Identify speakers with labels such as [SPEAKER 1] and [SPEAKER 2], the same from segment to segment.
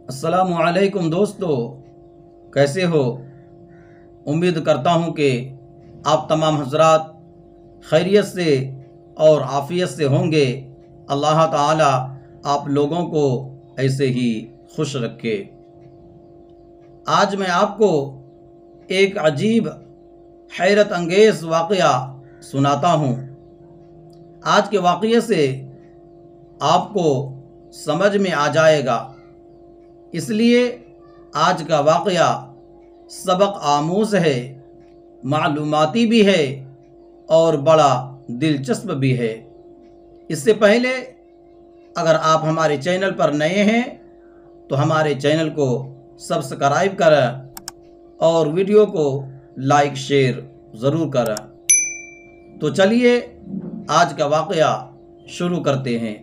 [SPEAKER 1] अस्सलामुअलैकुम दोस्तों, कैसे हो। उम्मीद करता हूँ कि आप तमाम हजरात खैरियत से और आफ़ियत से होंगे। अल्लाह ताला आप लोगों को ऐसे ही खुश रखे। आज मैं आपको एक अजीब हैरत अंगेज़ वाक़या सुनाता हूँ। आज के वाक़ये से आपको समझ में आ जाएगा, इसलिए आज का वाक़या सबक आमूज़ है, मालूमाती भी है और बड़ा दिलचस्प भी है। इससे पहले अगर आप हमारे चैनल पर नए हैं तो हमारे चैनल को सब्सक्राइब करें और वीडियो को लाइक शेयर ज़रूर करें। तो चलिए आज का वाक़या शुरू करते हैं।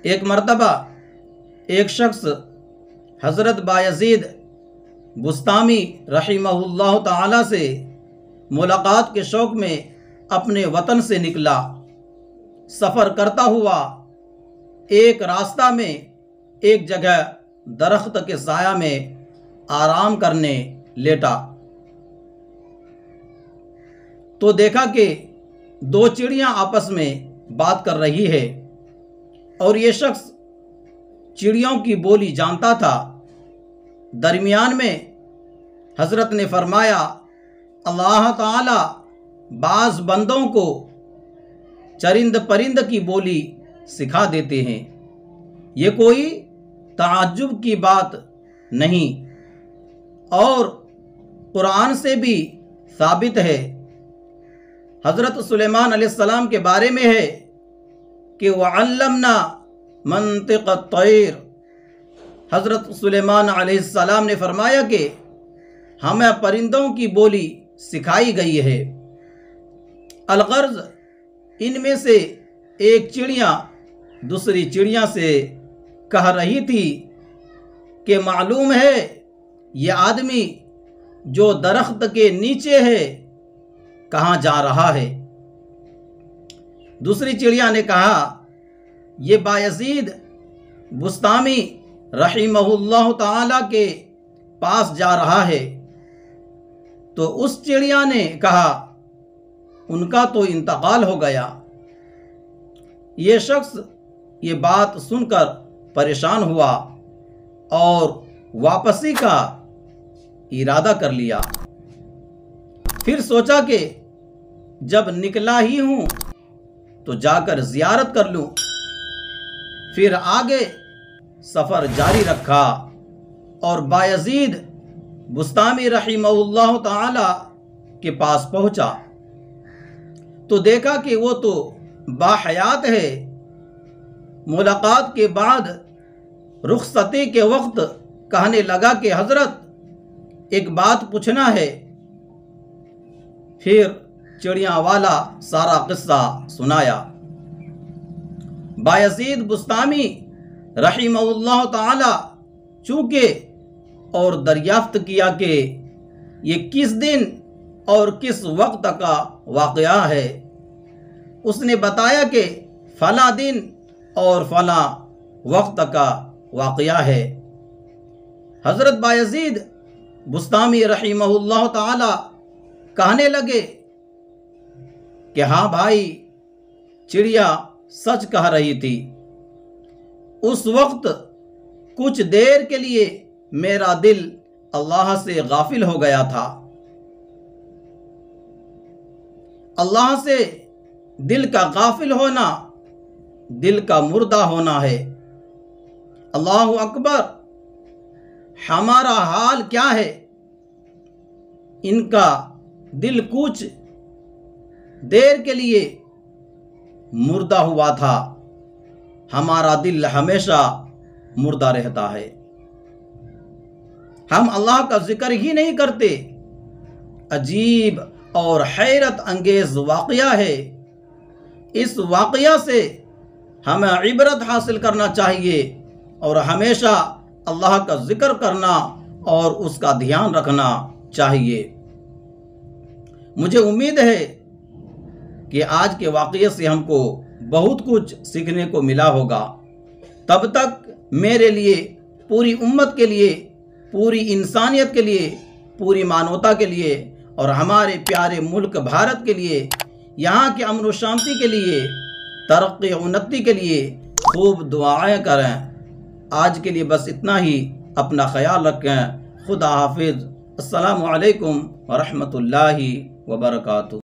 [SPEAKER 1] एक मर्तबा एक शख्स हज़रत बायज़ीद बुस्तामी रहिमहुल्लाह ताला से मुलाकात के शौक़ में अपने वतन से निकला। सफ़र करता हुआ एक रास्ता में एक जगह दरख्त के साया में आराम करने लेटा तो देखा कि दो चिड़ियाँ आपस में बात कर रही है और ये शख्स चिड़ियों की बोली जानता था। दरमियान में हज़रत ने फरमाया, अल्लाह ताला बाज़ बंदों को चरिंद परिंद की बोली सिखा देते हैं। ये कोई ताज्जुब की बात नहीं और कुरान से भी साबित है। हज़रत सुलेमान अलैहिस्सलाम के बारे में है कि वअल्लमना मंतिक़ तैर। हज़रत सुलेमान अलैहिस्सलाम ने फरमाया कि हमें परिंदों की बोली सिखाई गई है। अलगर्ज़ इनमें से एक चिड़िया दूसरी चिड़िया से कह रही थी कि मालूम है ये आदमी जो दरख्त के नीचे है कहाँ जा रहा है। दूसरी चिड़िया ने कहा, ये बायज़ीद बुस्तामी रहिमहुल्लाह ताला के पास जा रहा है। तो उस चिड़िया ने कहा, उनका तो इंतकाल हो गया। ये शख्स ये बात सुनकर परेशान हुआ और वापसी का इरादा कर लिया। फिर सोचा कि जब निकला ही हूँ तो जाकर ज़ियारत कर लूँ। फिर आगे सफ़र जारी रखा और बायज़ीद बुस्तामी रहिमहुल्लाह ताला के पास पहुँचा तो देखा कि वो तो बाहयात है। मुलाकात के बाद रुखसती के वक्त कहने लगा कि हज़रत एक बात पूछना है। फिर चिड़िया वाला सारा किस्सा सुनाया। बायज़ीद बुस्तामी रहिमहुल्लाह ताला चूके और दरियाफ्त किया कि ये किस दिन और किस वक्त का वाक़या है। उसने बताया कि फ़ला दिन और फ़ला वक्त का वाक़या है। हज़रत बायज़ीद बुस्तामी रहिमहुल्लाह ताला कहने लगे कि हाँ भाई, चिड़िया सच कह रही थी। उस वक्त कुछ देर के लिए मेरा दिल अल्लाह से गाफिल हो गया था। अल्लाह से दिल का गाफिल होना दिल का मुर्दा होना है। अल्लाहु अकबर। हमारा हाल क्या है। इनका दिल कुछ देर के लिए मुर्दा हुआ था, हमारा दिल हमेशा मुर्दा रहता है। हम अल्लाह का जिक्र ही नहीं करते। अजीब और हैरत अंगेज वाक़या है। इस वाक़या से हमें इबरत हासिल करना चाहिए और हमेशा अल्लाह का जिक्र करना और उसका ध्यान रखना चाहिए। मुझे उम्मीद है कि आज के वाक़ये से हमको बहुत कुछ सीखने को मिला होगा। तब तक मेरे लिए पूरी उम्मत के लिए, पूरी इंसानियत के लिए, पूरी मानवता के लिए और हमारे प्यारे मुल्क भारत के लिए, यहाँ के अमन व शांति के लिए, तरक्की उन्नति के लिए खूब दुआएं करें। आज के लिए बस इतना ही। अपना ख्याल रखें। खुदा हाफिज़। अस्सलामु अलैकुम व रहमतुल्लाहि व बरकातुहू।